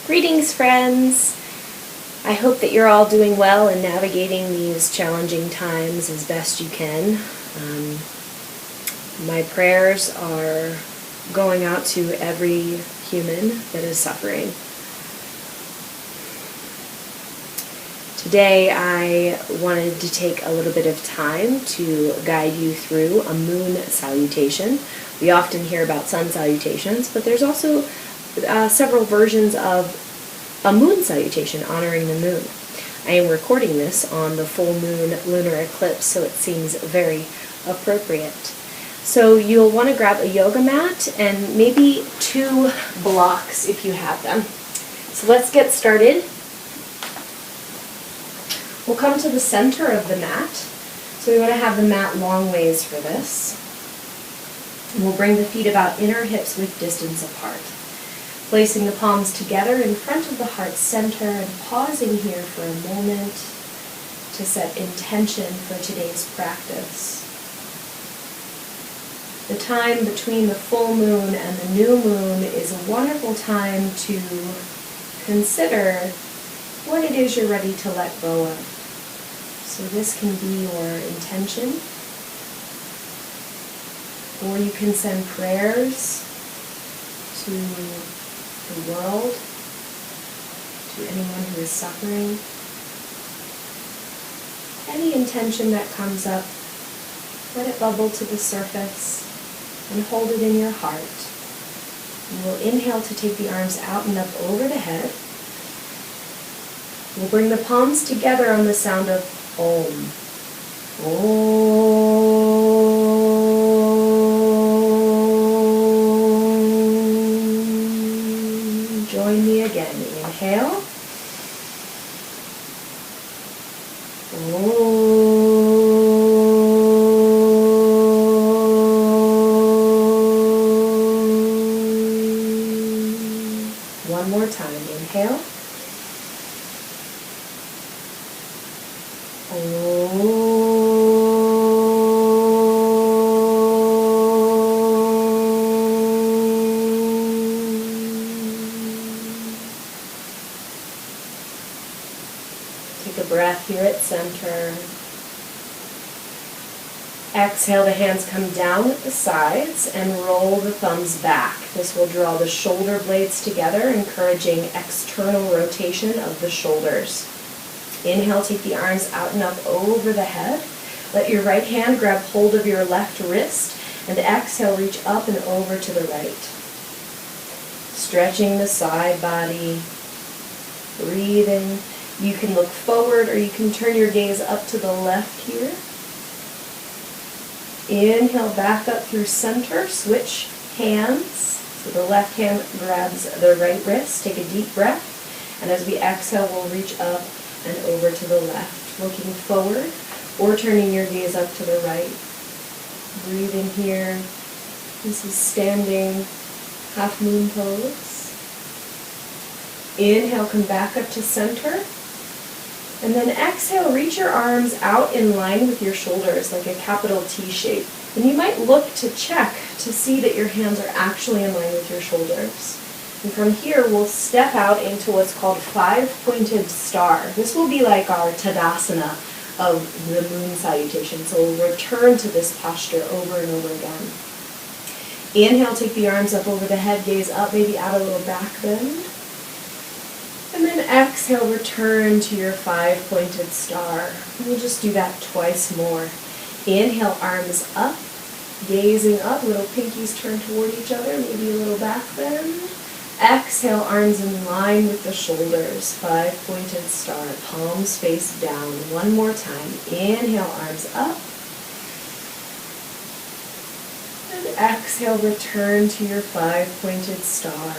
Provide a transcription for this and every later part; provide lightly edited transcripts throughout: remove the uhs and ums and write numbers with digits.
Greetings, friends! I hope that you're all doing well and navigating these challenging times as best you can. My prayers are going out to every human that is suffering. Today I wanted to take a little bit of time to guide you through a moon salutation. We often hear about sun salutations, but there's also several versions of a moon salutation honoring the moon. I am recording this on the full moon lunar eclipse, so it seems very appropriate. So you'll want to grab a yoga mat and maybe 2 blocks if you have them. So let's get started. We'll come to the center of the mat. So we want to have the mat long ways for this. And we'll bring the feet about inner hips width distance apart. Placing the palms together in front of the heart center and pausing here for a moment to set intention for today's practice. The time between the full moon and the new moon is a wonderful time to consider what it is you're ready to let go of. So this can be your intention, or you can send prayers to the world, to anyone who is suffering. Any intention that comes up, let it bubble to the surface and hold it in your heart. And we'll inhale to take the arms out and up over the head. We'll bring the palms together on the sound of Om. Om. Join me again. Inhale. Om. One more time. Inhale. Take a breath here at center. Exhale, the hands come down at the sides and roll the thumbs back. This will draw the shoulder blades together, encouraging external rotation of the shoulders. Inhale, take the arms out and up over the head. Let your right hand grab hold of your left wrist, and exhale, reach up and over to the right. Stretching the side body, breathing. You can look forward or you can turn your gaze up to the left here. Inhale, back up through center, switch hands. So the left hand grabs the right wrist, take a deep breath, and as we exhale, we'll reach up and over to the left, looking forward or turning your gaze up to the right. Breathing here. This is standing half moon pose. Inhale, come back up to center. And then exhale, reach your arms out in line with your shoulders like a capital T shape. And you might look to check to see that your hands are actually in line with your shoulders. And from here, we'll step out into what's called 5-pointed star. This will be like our Tadasana of the moon salutation. So we'll return to this posture over and over again. Inhale, take the arms up over the head, gaze up, maybe add a little back bend. And then exhale, return to your 5-pointed star. We'll just do that twice more. Inhale, arms up, gazing up, little pinkies turn toward each other, maybe a little back bend. Exhale, arms in line with the shoulders, 5-pointed star, palms face down. One more time. Inhale, arms up. And exhale, return to your 5-pointed star.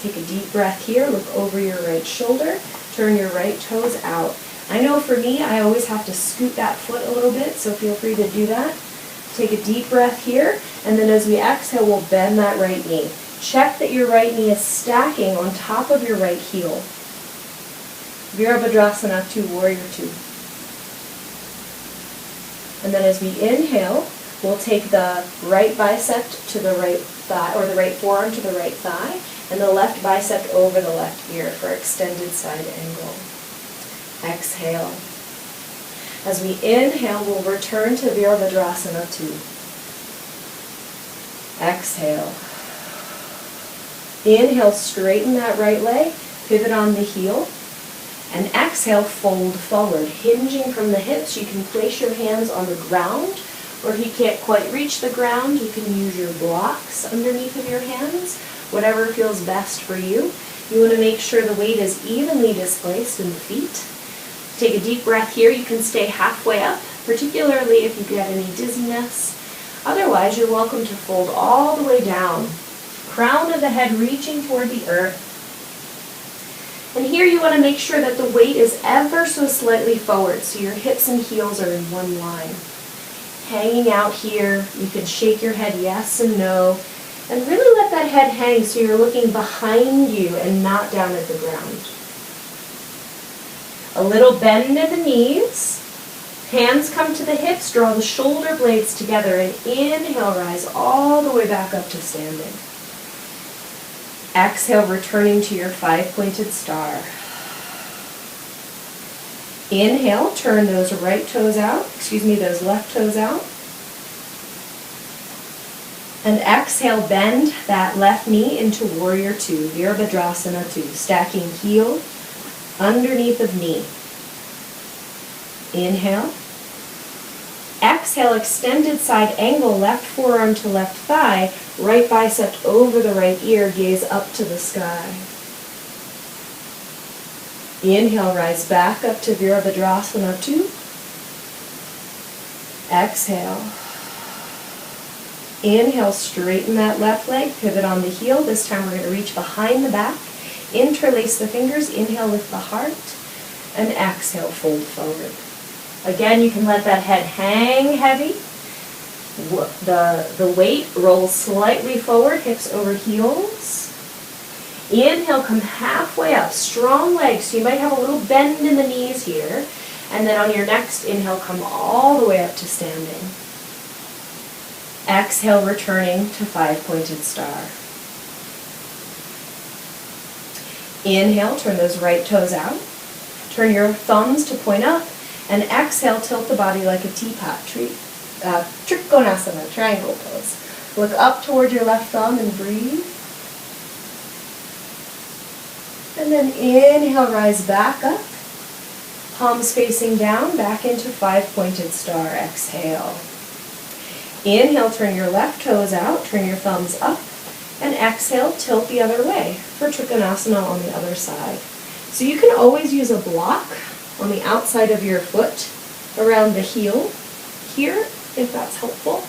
Take a deep breath here, look over your right shoulder, turn your right toes out. I know for me, I always have to scoot that foot a little bit, so feel free to do that. Take a deep breath here, and then as we exhale, we'll bend that right knee. Check that your right knee is stacking on top of your right heel. Virabhadrasana to Warrior Two. And then as we inhale, we'll take the right bicep to the right thigh, or the right forearm to the right thigh, and the left bicep over the left ear for extended side angle. Exhale. As we inhale, we'll return to Virabhadrasana 2. Exhale. Inhale, straighten that right leg, pivot on the heel, and exhale, fold forward. Hinging from the hips, you can place your hands on the ground, or if you can't quite reach the ground, you can use your blocks underneath of your hands, whatever feels best for you. You want to make sure the weight is evenly displaced in the feet. Take a deep breath here. You can stay halfway up, particularly if you get any dizziness. Otherwise, you're welcome to fold all the way down. Crown of the head reaching toward the earth. And here you want to make sure that the weight is ever so slightly forward, so your hips and heels are in one line. Hanging out here, you can shake your head yes and no, and really let that head hang so you're looking behind you and not down at the ground. A little bend in the knees. Hands come to the hips, draw the shoulder blades together, and inhale, rise all the way back up to standing. Exhale, returning to your 5-pointed star. Inhale, turn those left toes out. And exhale, bend that left knee into Warrior 2, Virabhadrasana 2, stacking heel underneath of knee. Inhale. Exhale, extended side angle, left forearm to left thigh, right bicep over the right ear, gaze up to the sky. Inhale, rise back up to Virabhadrasana 2. Exhale. Inhale, straighten that left leg, pivot on the heel. This time we're going to reach behind the back, interlace the fingers, inhale, lift the heart, and exhale, fold forward. Again, you can let that head hang heavy. The weight rolls slightly forward, hips over heels. Inhale, come halfway up, strong legs, so you might have a little bend in the knees here. And then on your next inhale, come all the way up to standing. Exhale, returning to 5-pointed star. Inhale, turn those right toes out. Turn your thumbs to point up. And exhale, tilt the body like a teapot. Trikonasana, triangle pose. Look up toward your left thumb and breathe. And then inhale, rise back up. Palms facing down, back into 5-pointed star. Exhale. Inhale, turn your left toes out, turn your thumbs up. And exhale, tilt the other way for Trikonasana on the other side. So you can always use a block on the outside of your foot around the heel here, if that's helpful.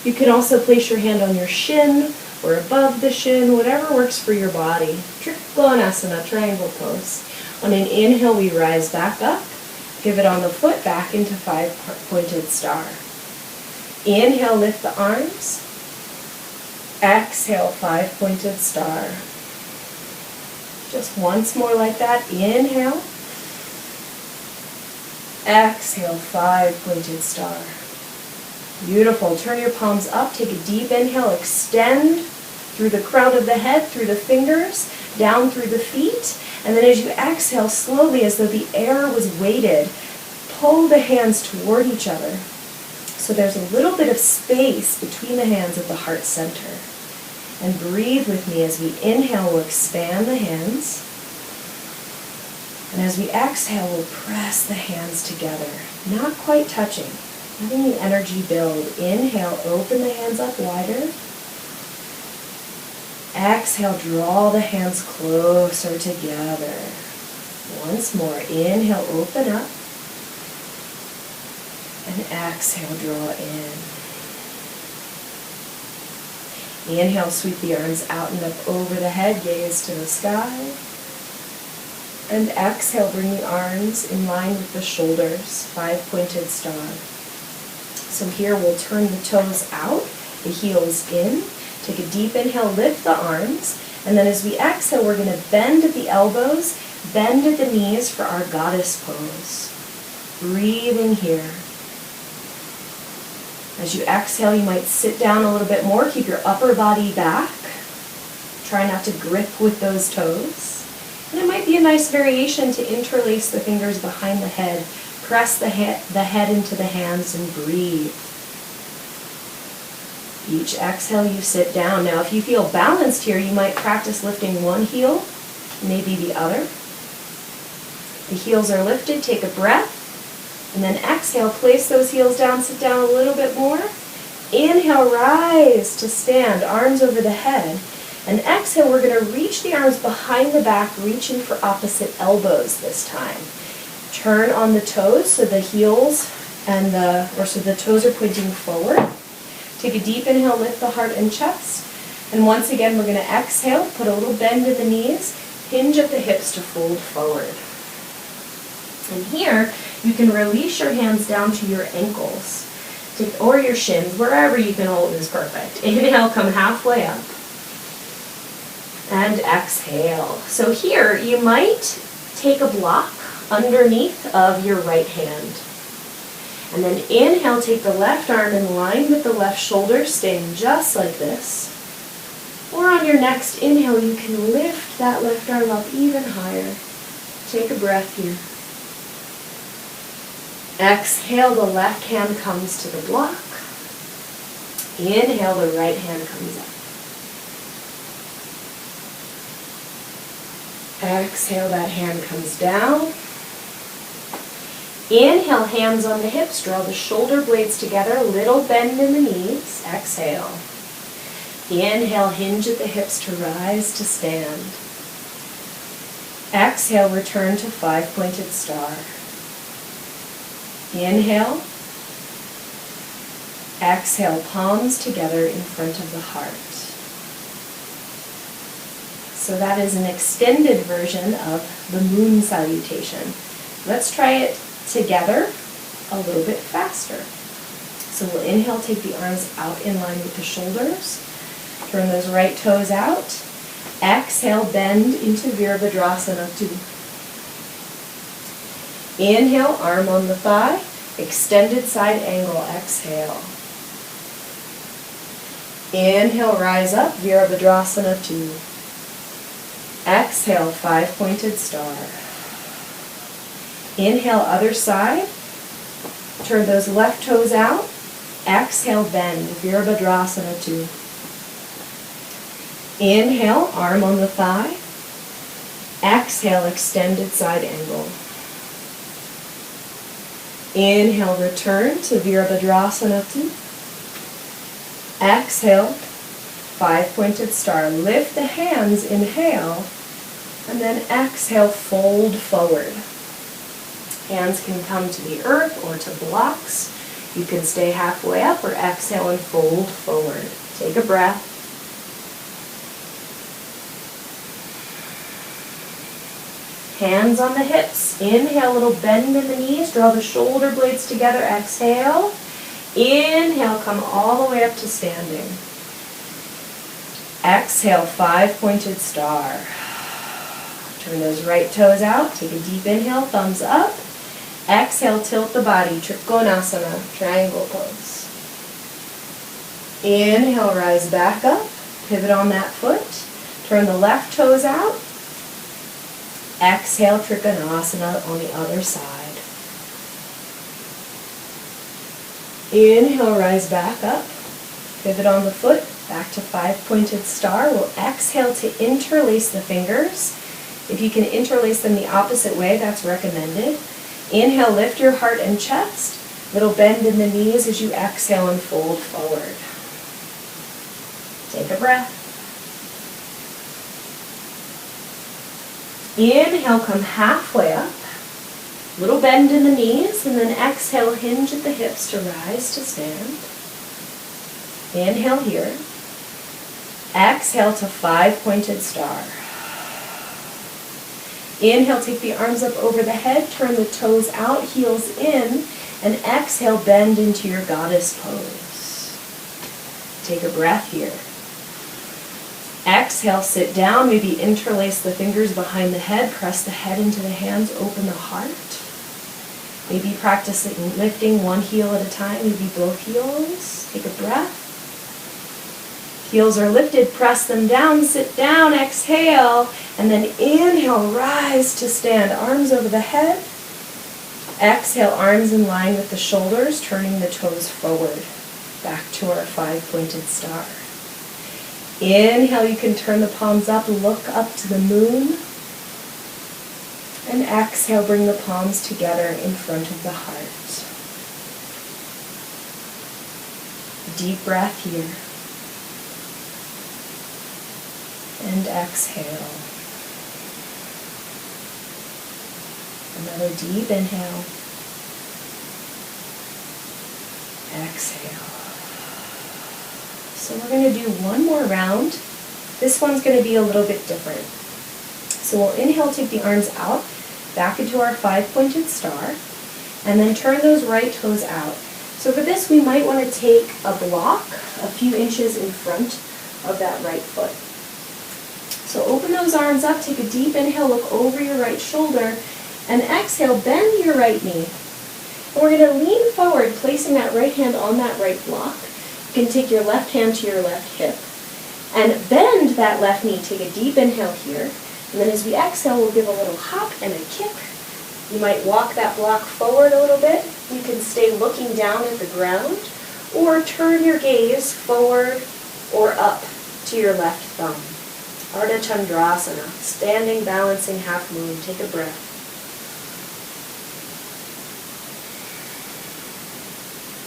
You can also place your hand on your shin or above the shin, whatever works for your body. Trikonasana, triangle pose. On an inhale, we rise back up, pivot on the foot, back into 5-pointed star. Inhale, lift the arms. Exhale, 5-pointed star. Just once more like that. Inhale. Exhale, 5-pointed star. Beautiful. Turn your palms up. Take a deep inhale. Extend through the crown of the head, through the fingers, down through the feet. And then as you exhale, slowly, as though the air was weighted, pull the hands toward each other. So there's a little bit of space between the hands at the heart center. And breathe with me as we inhale, we'll expand the hands. And as we exhale, we'll press the hands together, not quite touching, letting the energy build. Inhale, open the hands up wider. Exhale, draw the hands closer together. Once more, inhale, open up. And exhale, draw in. Inhale, sweep the arms out and up over the head, gaze to the sky. And exhale, bring the arms in line with the shoulders, 5-pointed star. So here we'll turn the toes out, the heels in. Take a deep inhale, lift the arms. And then as we exhale, we're going to bend at the elbows, bend at the knees for our goddess pose. Breathing here. As you exhale, you might sit down a little bit more. Keep your upper body back. Try not to grip with those toes. And it might be a nice variation to interlace the fingers behind the head. Press the head into the hands and breathe. Each exhale, you sit down. Now, if you feel balanced here, you might practice lifting one heel, maybe the other. The heels are lifted, take a breath, and then exhale, place those heels down, sit down a little bit more. Inhale, rise to stand, arms over the head. And exhale, we're going to reach the arms behind the back, reaching for opposite elbows this time. Turn on the toes so the heels so the toes are pointing forward. Take a deep inhale, lift the heart and chest. And once again, we're going to exhale, put a little bend in the knees, hinge at the hips to fold forward. And here, you can release your hands down to your ankles or your shins, wherever you can hold is perfect. Inhale, come halfway up. And exhale. So here, you might take a block underneath of your right hand. And then inhale, take the left arm in line with the left shoulder, staying just like this. Or on your next inhale, you can lift that left arm up even higher. Take a breath here. Exhale, the left hand comes to the block. Inhale, the right hand comes up. Exhale, that hand comes down. Inhale, hands on the hips, draw the shoulder blades together, a little bend in the knees. Exhale. Inhale, hinge at the hips to rise to stand. Exhale, return to five-pointed star. Inhale. Exhale, palms together in front of the heart. So that is an extended version of the moon salutation. Let's try it together a little bit faster. So we'll inhale, take the arms out in line with the shoulders. Turn those right toes out. Exhale, bend into Virabhadrasana 2. Inhale, arm on the thigh. Extended side angle, exhale. Inhale, rise up, Virabhadrasana 2. Exhale, five-pointed star. Inhale, other side. Turn those left toes out. Exhale, bend, Virabhadrasana 2. Inhale, arm on the thigh. Exhale, extended side angle. Inhale, return to Virabhadrasana 2. Exhale, five-pointed star. Lift the hands, inhale, and then exhale, fold forward. Hands can come to the earth or to blocks. You can stay halfway up or exhale and fold forward. Take a breath. Hands on the hips. Inhale, a little bend in the knees. Draw the shoulder blades together. Exhale. Inhale, come all the way up to standing. Exhale, five-pointed star. Turn those right toes out. Take a deep inhale, thumbs up. Exhale, tilt the body, Trikonasana, triangle pose. Inhale, rise back up. Pivot on that foot. Turn the left toes out. Exhale, Trikonasana on the other side. Inhale, rise back up. Pivot on the foot, back to five-pointed star. We'll exhale to interlace the fingers. If you can interlace them the opposite way, that's recommended. Inhale, lift your heart and chest. Little bend in the knees as you exhale and fold forward. Take a breath. Inhale, come halfway up. Little bend in the knees, and then exhale, hinge at the hips to rise to stand. Inhale here. Exhale to five-pointed star. Inhale, take the arms up over the head, turn the toes out, heels in, and exhale, bend into your goddess pose. Take a breath here. Exhale, sit down, maybe interlace the fingers behind the head, press the head into the hands, open the heart. Maybe practicing lifting one heel at a time, maybe both heels. Take a breath. Heels are lifted, press them down, sit down, exhale, and then inhale, rise to stand, arms over the head. Exhale, arms in line with the shoulders, turning the toes forward, back to our 5-pointed star. Inhale, you can turn the palms up, look up to the moon. And exhale, bring the palms together in front of the heart. Deep breath here. And exhale. Another deep inhale. Exhale. So we're going to do one more round. This one's going to be a little bit different. So we'll inhale, take the arms out, back into our 5-pointed star, and then turn those right toes out. So for this, we might want to take a block a few inches in front of that right foot. So open those arms up, take a deep inhale, look over your right shoulder, and exhale, bend your right knee. And we're going to lean forward, placing that right hand on that right block. You can take your left hand to your left hip and bend that left knee. Take a deep inhale here. And then as we exhale, we'll give a little hop and a kick. You might walk that block forward a little bit. You can stay looking down at the ground or turn your gaze forward or up to your left thumb. Ardha Chandrasana, standing, balancing, half moon. Take a breath.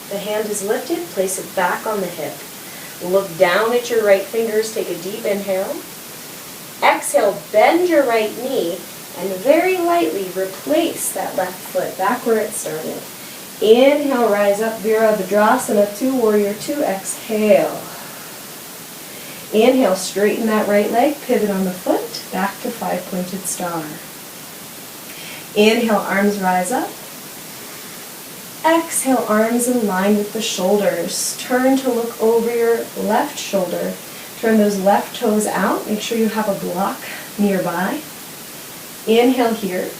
The hand is lifted, place it back on the hip. Look down at your right fingers, take a deep inhale. Exhale, bend your right knee, and very lightly replace that left foot back where it started. Inhale, rise up, Virabhadrasana 2, Warrior 2, exhale. Inhale, straighten that right leg, pivot on the foot, back to 5-pointed star. Inhale, arms rise up. Exhale, arms in line with the shoulders. Turn to look over your left shoulder. Turn those left toes out. Make sure you have a block nearby. Inhale here.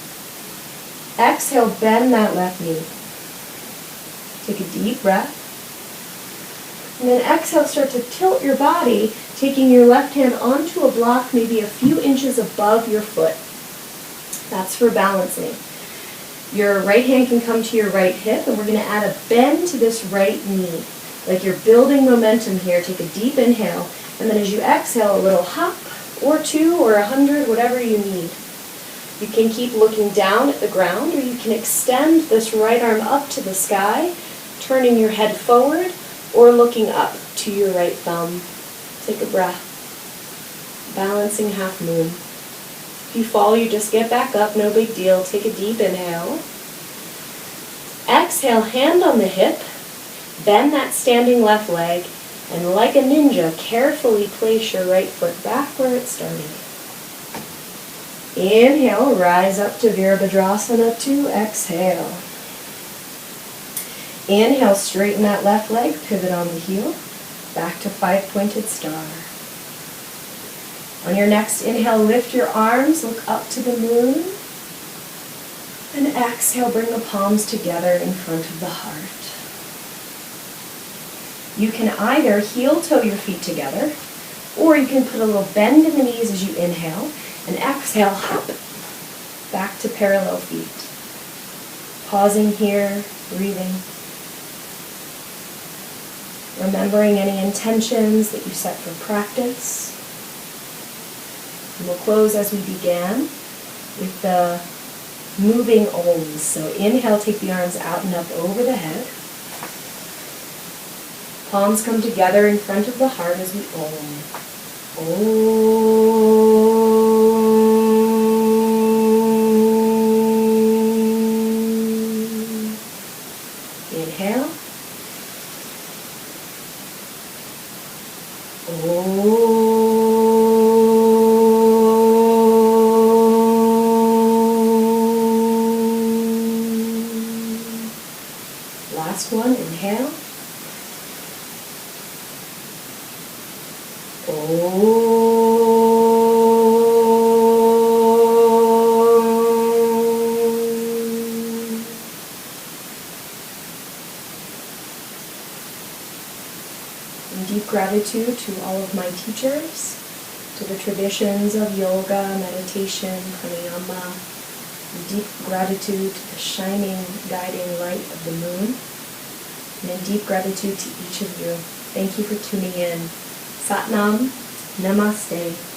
Exhale, bend that left knee. Take a deep breath. And then exhale, start to tilt your body, taking your left hand onto a block maybe a few inches above your foot. That's for balancing. Your right hand can come to your right hip, and we're going to add a bend to this right knee. Like you're building momentum here. Take a deep inhale, and then as you exhale, a little hop, or 2, or 100, whatever you need. You can keep looking down at the ground, or you can extend this right arm up to the sky, turning your head forward, or looking up to your right thumb. Take a breath. Balancing half moon. If you fall, you just get back up, no big deal. Take a deep inhale. Exhale, hand on the hip. Bend that standing left leg. And like a ninja, carefully place your right foot back where it started. Inhale, rise up to Virabhadrasana 2, exhale. Inhale, straighten that left leg, pivot on the heel, back to 5-pointed star. On your next inhale, lift your arms, look up to the moon, and exhale, bring the palms together in front of the heart. You can either heel-toe your feet together, or you can put a little bend in the knees as you inhale, and exhale, hop, back to parallel feet. Pausing here, breathing. Remembering any intentions that you set for practice. And we'll close as we began with the moving Oms. So inhale, take the arms out and up over the head. Palms come together in front of the heart as we Om. Om. Inhale. Last one, inhale. gratitude to all of my teachers, to the traditions of yoga, meditation, pranayama, deep gratitude to the shining, guiding light of the moon, and a deep gratitude to each of you. Thank you for tuning in. Sat Nam, Namaste.